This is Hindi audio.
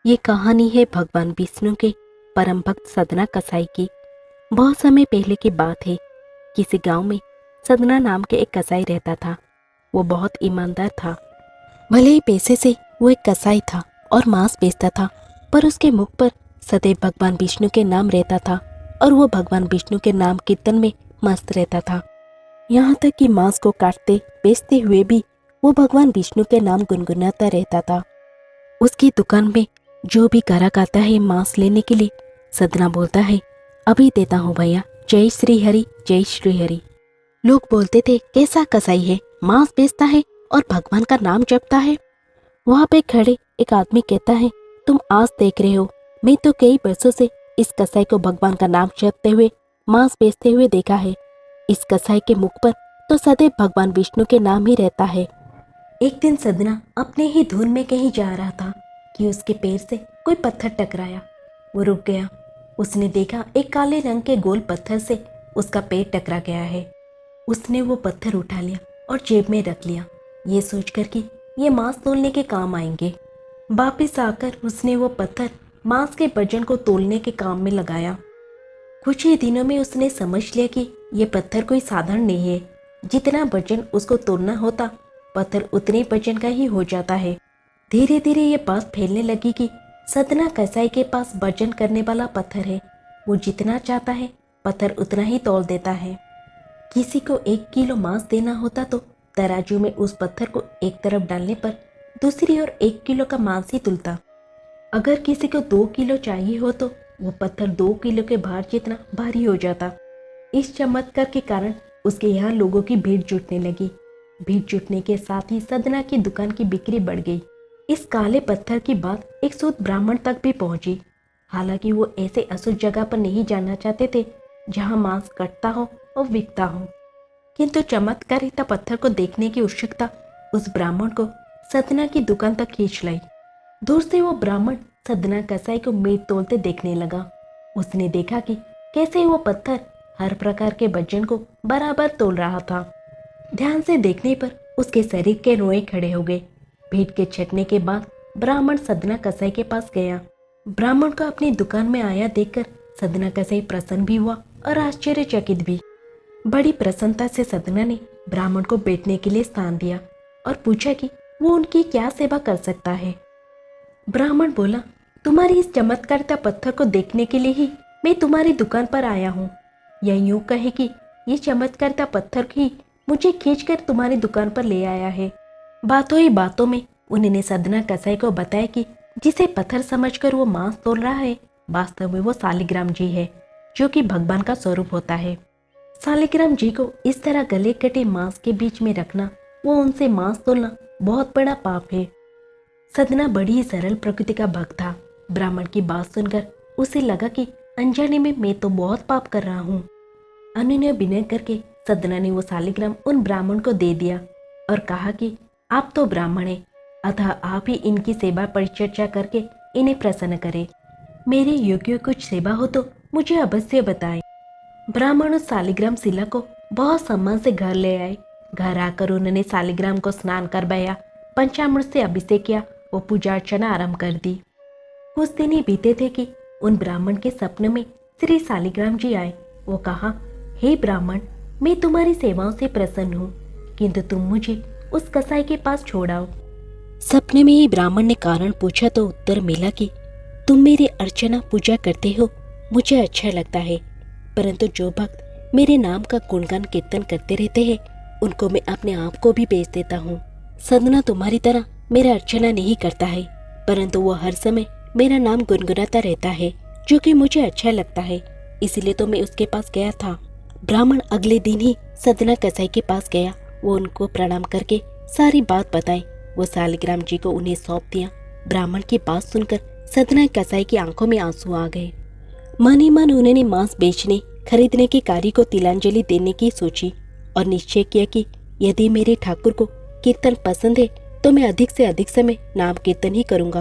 ये कहानी है भगवान विष्णु के परम भक्त सदना कसाई की। बहुत समय पहले की बात है। किसी गांव में सदना नाम के एक कसाई रहता था। वो बहुत ईमानदार था। भले ही पैसे से वो एक कसाई था और मांस बेचता था, पर उसके मुख पर सदैव भगवान विष्णु के नाम रहता था और वो भगवान विष्णु के नाम कीर्तन में मस्त रहता था। यहाँ तक कि मांस को काटते बेचते हुए भी वो भगवान विष्णु के नाम गुनगुनाता रहता था। उसकी दुकान में जो भी ग्राहक आता है मांस लेने के लिए, सदना बोलता है, अभी देता हूँ भैया, जय श्री हरि जय श्री हरि। लोग बोलते थे, कैसा कसाई है, मांस बेचता है और भगवान का नाम जपता है। वहां पे खड़े एक आदमी कहता है, तुम आज देख रहे हो, मैं तो कई वर्षों से इस कसाई को भगवान का नाम जपते हुए मांस बेचते हुए देखा है। इस कसाई के मुख पर तो सदैव भगवान विष्णु के नाम ही रहता है। एक दिन सदना अपने ही धुन में कहीं जा रहा था कि उसके पैर से कोई पत्थर टकराया। वो रुक गया। उसने देखा एक काले रंग के गोल पत्थर से उसका पैर टकरा गया है। उसने वो पत्थर उठा लिया और जेब में रख लिया, ये सोचकर कि ये मांस तोलने के काम आएंगे। वापिस आकर उसने वो पत्थर मांस के वजन को तोलने के काम में लगाया। कुछ ही दिनों में उसने समझ लिया कि ये पत्थर कोई साधारण नहीं है। जितना वजन उसको तोलना होता, पत्थर उतने वजन का ही हो जाता है। धीरे धीरे ये बात फैलने लगी कि सदना कसाई के पास वजन करने वाला पत्थर है। वो जितना चाहता है पत्थर उतना ही तौल देता है। किसी को 1 किलो मांस देना होता तो तराजू में उस पत्थर को एक तरफ डालने पर दूसरी ओर 1 किलो का मांस ही तुलता। अगर किसी को 2 किलो चाहिए हो तो वो पत्थर 2 किलो के भार जितना भारी हो जाता। इस चमत्कार के कारण उसके यहाँ लोगों की भीड़ जुटने लगी। भीड़ जुटने के साथ ही सदना की दुकान की बिक्री बढ़ गई। इस काले पत्थर की बात एक शुद्ध ब्राह्मण तक भी पहुंची। हालांकि वो ऐसे अशुद्ध जगह पर नहीं जाना चाहते थे जहां मांस कटता हो और बिकता हो, किंतु चमत्कारिता पत्थर को देखने की उत्सुकता उस ब्राह्मण को सदना की दुकान तक खींच लाई। दूर से वो ब्राह्मण सदना कसाई को मीट तोलते देखने लगा। उसने देखा कि कैसे वो पत्थर हर प्रकार के वजन को बराबर तोल रहा था। ध्यान से देखने पर उसके शरीर के रोए खड़े हो गए। भीड़ के छटने के बाद ब्राह्मण सदना कसाई के पास गया। ब्राह्मण को अपनी दुकान में आया देखकर सदना कसाई प्रसन्न भी हुआ और आश्चर्यचकित भी। बड़ी प्रसन्नता से सदना ने ब्राह्मण को बैठने के लिए स्थान दिया और पूछा कि वो उनकी क्या सेवा कर सकता है। ब्राह्मण बोला, तुम्हारी इस चमत्कारिता पत्थर को देखने के लिए ही मैं तुम्हारी दुकान पर आया हूँ। या यूं कहे कि ये चमत्कारिता पत्थर ही मुझे खींचकर तुम्हारी दुकान पर ले आया है। बातों ही बातों में उन्होंने सदना कसाई को बताया कि जिसे पत्थर समझकर वो मांस तोल रहा है, वास्तव में वो शालिग्राम जी है, जो कि भगवान का स्वरूप होता है। शालिग्राम जी को इस तरह गले कटे मांस के बीच में रखना, वो उनसे मांस तोलना बहुत बड़ा पाप है। सदना बड़ी ही सरल प्रकृति का भक्त था। ब्राह्मण की बात सुनकर उसे लगा कि अनजाने में मैं तो बहुत पाप कर रहा हूँ। अनुनय विनय करके सदना ने वो शालिग्राम उन ब्राह्मण को दे दिया और कहा कि आप तो ब्राह्मण हैं, अतः आप ही इनकी सेवा परिचर्चा करके इन्हें प्रसन्न करें। मेरे योग्य कुछ सेवा हो तो मुझे अवश्य बताएं। ब्राह्मण उस शालिग्राम शिला को बहुत सम्मान से घर ले आए। घर आकर उन्होंने शालिग्राम को स्नान करवाया, पंचामृत से अभिषेक किया, वो पूजा अर्चना आरंभ कर दी। कुछ दिन ही बीते थे कि उन ब्राह्मण के सपने में श्री शालिग्राम जी आए। वो कहा, हे ब्राह्मण, मैं तुम्हारी सेवाओं से प्रसन्न हूँ, किंतु तुम मुझे उस कसाई के पास छोड़ाओ। सपने में ही ब्राह्मण ने कारण पूछा तो उत्तर मिला कि तुम मेरी अर्चना पूजा करते हो, मुझे अच्छा लगता है, परंतु जो भक्त मेरे नाम का गुणगान कीर्तन करते रहते हैं उनको मैं अपने आप को भी बेच देता हूँ। सदना तुम्हारी तरह मेरा अर्चना नहीं करता है, परंतु वो हर समय मेरा नाम गुनगुनाता रहता है, जो कि मुझे अच्छा लगता है, इसलिए तो मैं उसके पास गया था। ब्राह्मण अगले दिन ही सदना कसाई के पास गया। वो उनको प्रणाम करके सारी बात बताई। वो शालिग्राम जी को उन्हें सौंप दिया। ब्राह्मण की बात सुनकर सदना कसाई की आंखों में आंसू आ गए। मन ही मन उन्होंने मांस बेचने खरीदने के कार्य को तिलांजलि देने की सोची और निश्चय किया कि यदि मेरे ठाकुर को कीर्तन पसंद है तो मैं अधिक से अधिक समय नाम कीर्तन ही करूंगा।